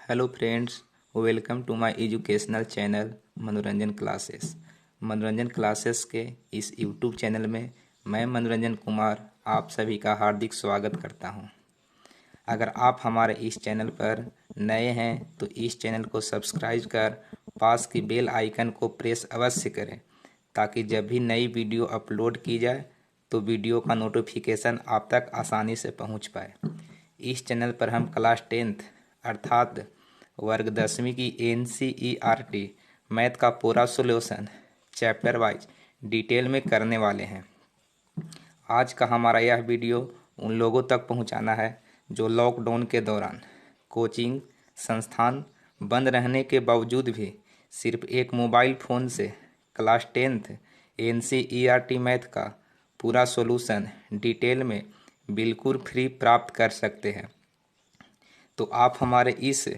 Hello friends, welcome to my educational channel Manoranjan classes. Manoranjan classes के इस YouTube channel में मैं मनोरंजन कुमार आप सभी का हार्दिक स्वागत करता हूं। अगर आप हमारे इस चैनल पर नए हैं तो इस चैनल को सब्सक्राइब कर पास की बेल आइकन को प्रेस अवश्य करें ताकि जब भी नई वीडियो अपलोड की जाए तो वीडियो का नोटिफिकेशन आप तक आसानी से पहुंच पाए। इस चैनल पर हम क्लास 10th अर्थात वर्ग 10वीं की NCERT मैथ का पूरा सॉल्यूशन चैप्टर वाइज डिटेल में करने वाले हैं। आज का हमारा यह वीडियो उन लोगों तक पहुंचाना है जो लॉकडाउन के दौरान कोचिंग संस्थान बंद रहने के बावजूद भी सिर्फ एक मोबाइल फ़ोन से क्लास 10th NCERT मैथ का पूरा सॉल्यूशन डिटेल में बिल्कुल फ्री प्राप्त कर सकते हैं। तो आप हमारे इस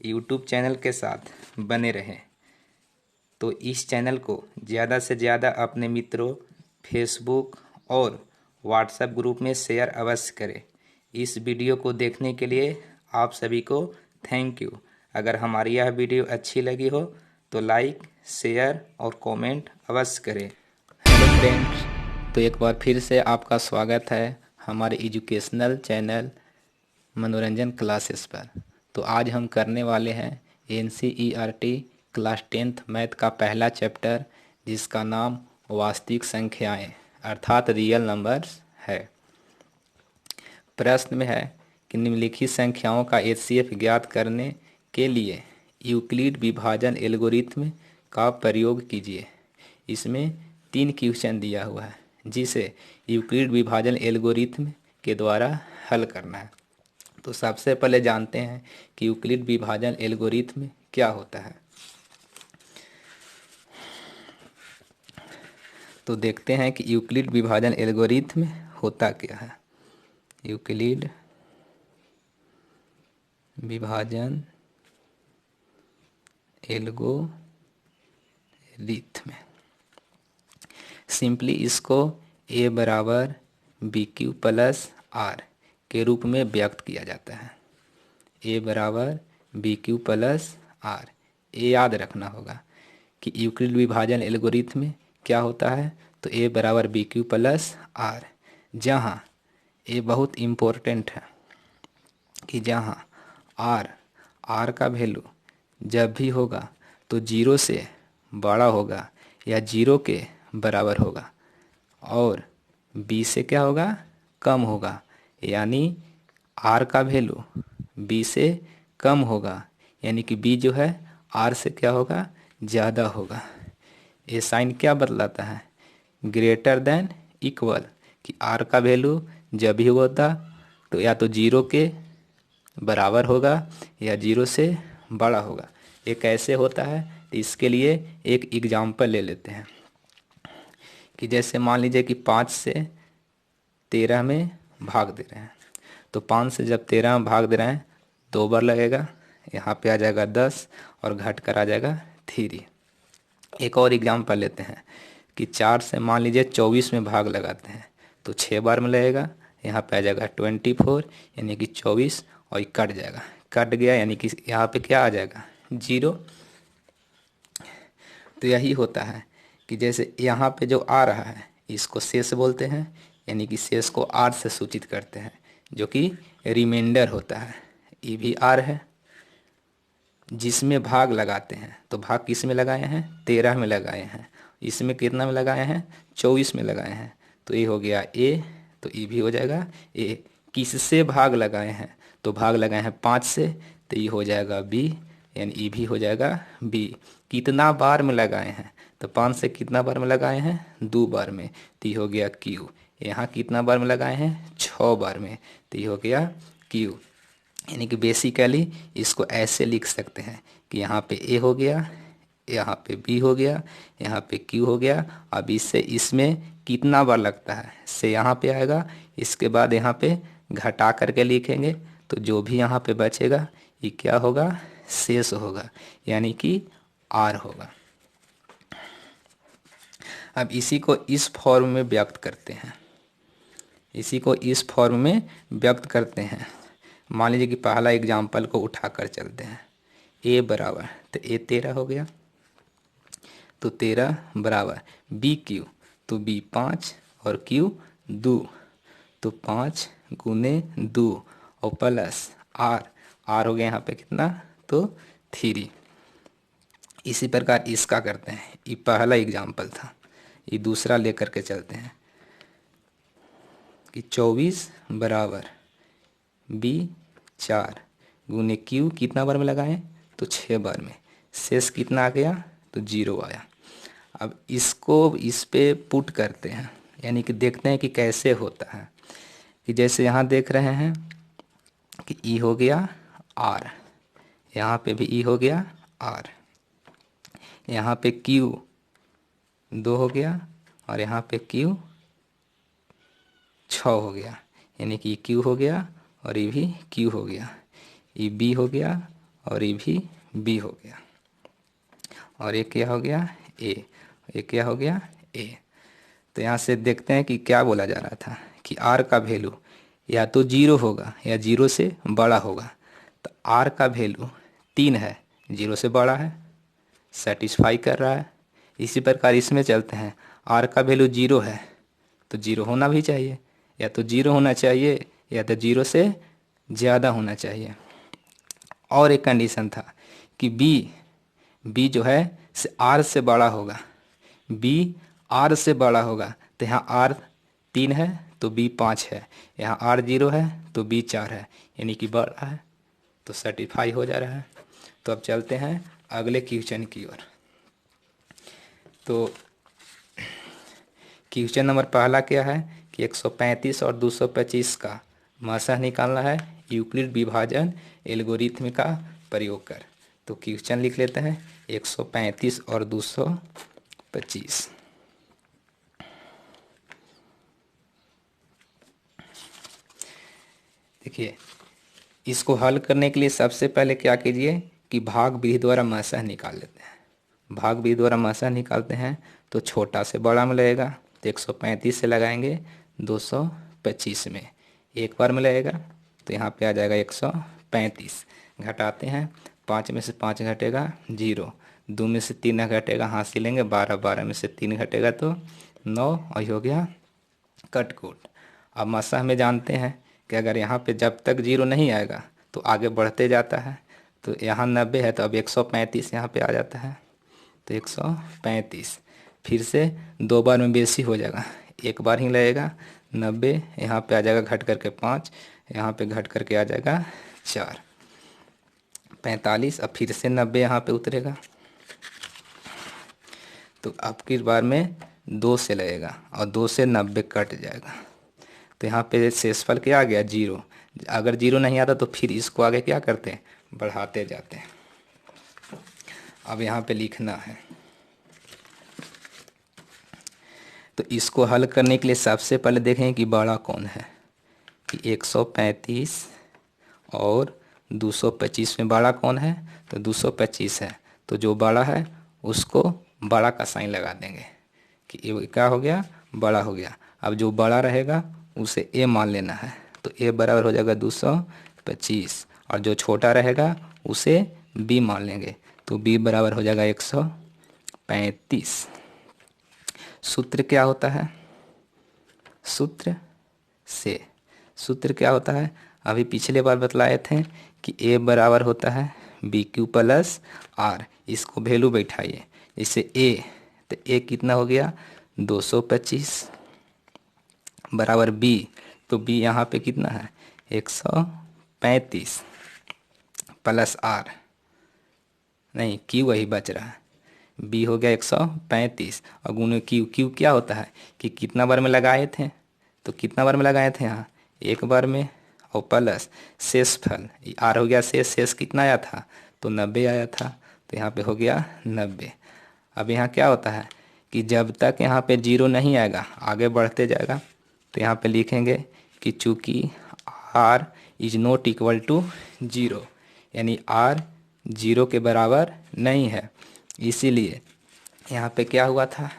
यूट्यूब चैनल के साथ बने रहें। तो इस चैनल को ज़्यादा से ज़्यादा अपने मित्रों, फेसबुक और व्हाट्सएप ग्रुप में शेयर अवश्य करें। इस वीडियो को देखने के लिए आप सभी को थैंक यू। अगर हमारी यह वीडियो अच्छी लगी हो तो लाइक, शेयर और कमेंट अवश्य करें। हेलो फ्रेंड्स, तो एक बार फिर से आपका स्वागत है हमारे एजुकेशनल चैनल मनोरंजन क्लासेस पर। तो आज हम करने वाले हैं NCERT क्लास 10th मैथ का पहला चैप्टर जिसका नाम वास्तविक संख्याएं अर्थात रियल नंबर्स है। प्रश्न में है कि निम्नलिखित संख्याओं का HCF ज्ञात करने के लिए यूक्लिड विभाजन एल्गोरिथ्म का प्रयोग कीजिए। इसमें 3 क्वेश्चन दिया हुआ है जिसे यूक्लिड विभाजन एल्गोरिथ्म के द्वारा हल करना है। तो सबसे पहले जानते हैं कि यूक्लिड विभाजन एल्गोरिथ्म क्या होता है। तो देखते हैं कि यूक्लिड विभाजन एल्गोरिथ्म होता क्या है। यूक्लिड विभाजन एल्गोरिथ्म सिंपली इसको A बराबर BQ प्लस R के रूप में व्यक्त किया जाता है। A बराबर BQ प्लस R। ये याद रखना होगा कि यूक्लिड विभाजन एल्गोरिथ्म क्या होता है। तो A बराबर BQ प्लस R, जहाँ A बहुत इम्पोर्टेंट है कि जहाँ R का वैल्यू जब भी होगा तो 0 से बड़ा होगा या 0 के बराबर होगा और B से क्या होगा, कम होगा। यानी R का वैल्यू B से कम होगा, यानी कि B जो है R से क्या होगा, ज़्यादा होगा। ये साइन क्या बतलाता है, ग्रेटर देन इक्वल, कि R का वैल्यू जब भी होता तो या तो 0 के बराबर होगा या 0 से बड़ा होगा। ये कैसे होता है, तो इसके लिए एक एग्जाम्पल ले लेते हैं कि जैसे मान लीजिए कि 5 से 13 में भाग दे रहे हैं। तो 5 से जब 13 में भाग दे रहे हैं 2 बार लगेगा, यहाँ पे आ जाएगा 10 और घट कर आ जाएगा 3। एक और एग्जाम्पल लेते हैं कि 4 से मान लीजिए 24 में भाग लगाते हैं तो 6 बार में लगेगा, यहाँ पे आ जाएगा 24 यानी कि 24 और ये कट जाएगा, कट गया यानी कि यहाँ पे क्या आ जाएगा, 0। तो यही होता है कि जैसे यहाँ पे जो आ रहा है इसको शेष बोलते हैं, यानी कि शेष को R से सूचित करते हैं जो कि रिमाइंडर होता है। ये भी R है जिसमें भाग लगाते हैं। तो भाग किस में लगाए हैं, 13 में लगाए हैं। इसमें कितना में लगाए हैं, 24 में लगाए हैं। तो ये हो गया A, तो ये भी हो जाएगा A। किससे भाग लगाए हैं, तो भाग लगाए हैं 5 से, तो ये हो जाएगा B, यानी ये भी हो जाएगा B। कितना बार में लगाए हैं, तो 5 से कितना बार में लगाए हैं, 2 बार में, तो ये हो गया Q। यहाँ कितना बार में लगाए हैं, 6 बार में, तो ये हो गया Q। यानी कि बेसिकली इसको ऐसे लिख सकते हैं कि यहाँ पे A हो गया, यहाँ पे B हो गया, यहाँ पे Q हो गया। अब इससे इसमें कितना बार लगता है से यहाँ पे आएगा, इसके बाद यहाँ पे घटा करके लिखेंगे तो जो भी यहाँ पे बचेगा ये क्या होगा, शेष होगा, यानी कि R होगा। अब इसी को इस फॉर्म में व्यक्त करते हैं, इसी को इस फॉर्म में व्यक्त करते हैं। मान लीजिए कि पहला एग्जाम्पल को उठाकर चलते हैं। ए बराबर, तो ए 13 हो गया, तो 13 बराबर बी क्यू, तो बी 5 और क्यू 2, तो 5 गुने 2 और प्लस आर, आर हो गया यहाँ पे कितना, तो 3। इसी प्रकार इसका करते हैं, ये पहला एग्जाम्पल था, ये दूसरा लेकर के चलते हैं कि 24 बराबर बी 4 गुने क्यू कितना बार में लगाएं, तो 6 बार में, शेष कितना आ गया, तो 0 आया। अब इसको इस पे पुट करते हैं, यानी कि देखते हैं कि कैसे होता है। कि जैसे यहाँ देख रहे हैं कि ई हो गया आर, यहाँ पे भी ई हो गया आर, यहाँ पे क्यू 2 हो गया और यहाँ पे क्यू 6 हो गया, यानी कि क्यू हो गया और ये भी क्यू हो गया, ये बी हो गया और ये भी बी हो गया, और ये क्या हो गया, ए, ये क्या हो गया, ए। तो यहाँ से देखते हैं कि क्या बोला जा रहा था कि आर का वैल्यू या तो 0 होगा या 0 से बड़ा होगा। तो आर का वैल्यू 3 है, 0 से बड़ा है, सेटिस्फाई कर रहा है। इसी प्रकार इसमें चलते हैं, आर का वैल्यू 0 है तो 0 होना भी चाहिए, या तो 0 होना चाहिए या तो 0 से ज़्यादा होना चाहिए। और एक कंडीशन था कि बी जो है से आर से बड़ा होगा, बी आर से बड़ा होगा। तो यहाँ आर 3 है तो बी 5 है, यहाँ आर 0 है तो बी 4 है, यानी कि बड़ा है, तो सर्टिफाई हो जा रहा है। तो अब चलते हैं अगले क्वेश्चन की ओर। तो क्वेश्चन नंबर पहला क्या है कि 135 और 225 का मासा निकालना है, यूक्लिड विभाजन एल्गोरिथ्म का प्रयोग कर। तो क्वेश्चन लिख लेते हैं 135 और 225। देखिए, इसको हल करने के लिए सबसे पहले क्या कीजिए कि भाग विधि द्वारा मासा निकाल लेते हैं। भाग विधि द्वारा मासा निकालते हैं तो छोटा से बड़ा में लगेगा, तो 135 से लगाएंगे 225 में, एक बार में लगेगा तो यहाँ पे आ जाएगा 135। घटाते हैं, 5 में से 5 घटेगा 0, 2 में से 3 घटेगा, हाथ से लेंगे 12, 12 में से 3 घटेगा तो 9, और ये हो गया कटकुट। अब मासा हमें जानते हैं कि अगर यहाँ पे जब तक 0 नहीं आएगा तो आगे बढ़ते जाता है। तो यहाँ 90 है तो अब 135 यहाँ पे आ जाता है, तो 135 फिर से 2 बार में बेसी हो जाएगा, एक बार ही लगेगा 90, यहाँ पे आ जाएगा घट करके 5, यहाँ पे घट करके आ जाएगा 4, 45। अब फिर से 90 यहाँ पे उतरेगा, तो अब की बार में 2 से लगेगा और 2 से 90 कट जाएगा, तो यहाँ पे शेषफल क्या आ गया 0। अगर 0 नहीं आता तो फिर इसको आगे क्या करते हैं, बढ़ाते जाते हैं। अब यहाँ पे लिखना है, तो इसको हल करने के लिए सबसे पहले देखें कि बड़ा कौन है, कि 135 और 225 में बड़ा कौन है, तो 225 है, तो जो बड़ा है उसको बड़ा का साइन लगा देंगे कि ये क्या हो गया, बड़ा हो गया। अब जो बड़ा रहेगा उसे ए मान लेना है, तो ए बराबर हो जाएगा 225, और जो छोटा रहेगा उसे बी मान लेंगे, तो बी बराबर हो जाएगा 135। सूत्र क्या होता है, सूत्र क्या होता है, अभी पिछले बार बतलाए थे कि ए बराबर होता है बी क्यू प्लस आर। इसको वैल्यू बैठाइए, जैसे ए, तो ए कितना हो गया 225 बराबर बी, तो बी यहाँ पे कितना है 135 प्लस आर, नहीं क्यू वही बच रहा है, बी हो गया 135 और गुणे क्यू क्या होता है कि कितना बार में लगाए थे, तो कितना बार में लगाए थे यहाँ एक बार में, और प्लस शेषफल आर हो गया, शेष कितना आया था, तो 90 आया था, तो यहाँ पे हो गया 90। अब यहाँ क्या होता है कि जब तक यहाँ पे 0 नहीं आएगा आगे बढ़ते जाएगा, तो यहाँ पे लिखेंगे कि चूँकि r is not equal to 0, यानी r 0 के बराबर नहीं है, इसीलिए यहाँ पे क्या हुआ था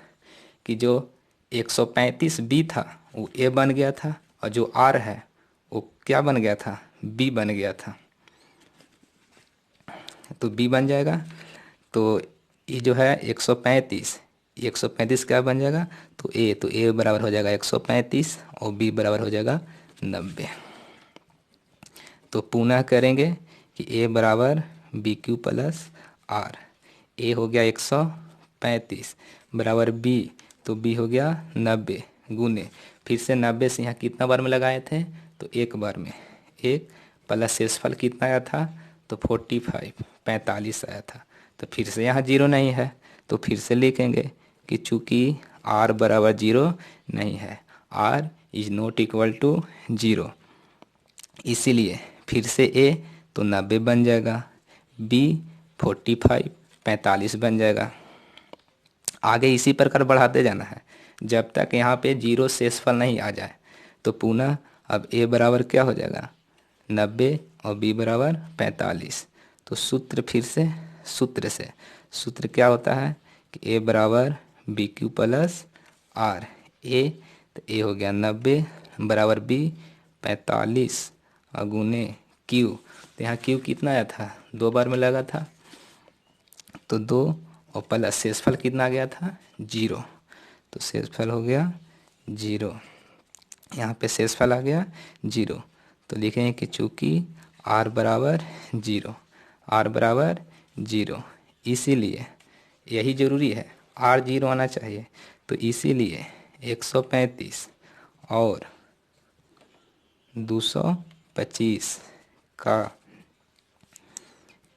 कि जो 135 बी था वो ए बन गया था, और जो आर है वो क्या बन गया था, बी बन गया था। तो बी बन जाएगा। तो ये जो है 135, 135 क्या बन जाएगा, तो ए बराबर हो जाएगा 135 और बी बराबर हो जाएगा 90। तो पुनः करेंगे कि ए बराबर बी क्यू प्लस आर। ए हो गया 135 बराबर बी, तो बी हो गया 90 गुने, फिर से 90 से यहाँ कितना बार में लगाए थे, तो एक बार में, एक प्लस शेषफल कितना आया था, तो 45 आया था। तो फिर से यहाँ जीरो नहीं है, तो फिर से लिखेंगे कि चूँकि आर बराबर जीरो नहीं है, r is not equal to zero, इसीलिए फिर से ए तो 90 बन जाएगा, बी 45 बन जाएगा। आगे इसी प्रकार बढ़ाते जाना है जब तक यहाँ पे जीरो शेषफल नहीं आ जाए। तो पुनः अब ए बराबर क्या हो जाएगा 90 और बी बराबर 45। तो सूत्र फिर से सूत्र क्या होता है कि ए बराबर बी क्यू प्लस आर। ए तो ए हो गया 90 बराबर बी 45 और गुने क्यू, तो यहाँ क्यू कितना आया था, दो बार में लगा था, तो 2 और प्लस शेषफल कितना आ गया था, जीरो। तो शेषफल हो गया जीरो, यहाँ पे शेषफल आ गया जीरो। तो लिखेंगे कि चूँकि आर बराबर जीरो, इसीलिए यही जरूरी है, आर जीरो आना चाहिए। तो इसीलिए 135 और 225 का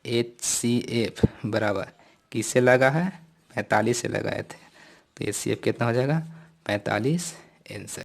HCF बराबर किससे लगा है, 45 से लगाए थे। तो HCF कितना हो जाएगा 45 आंसर।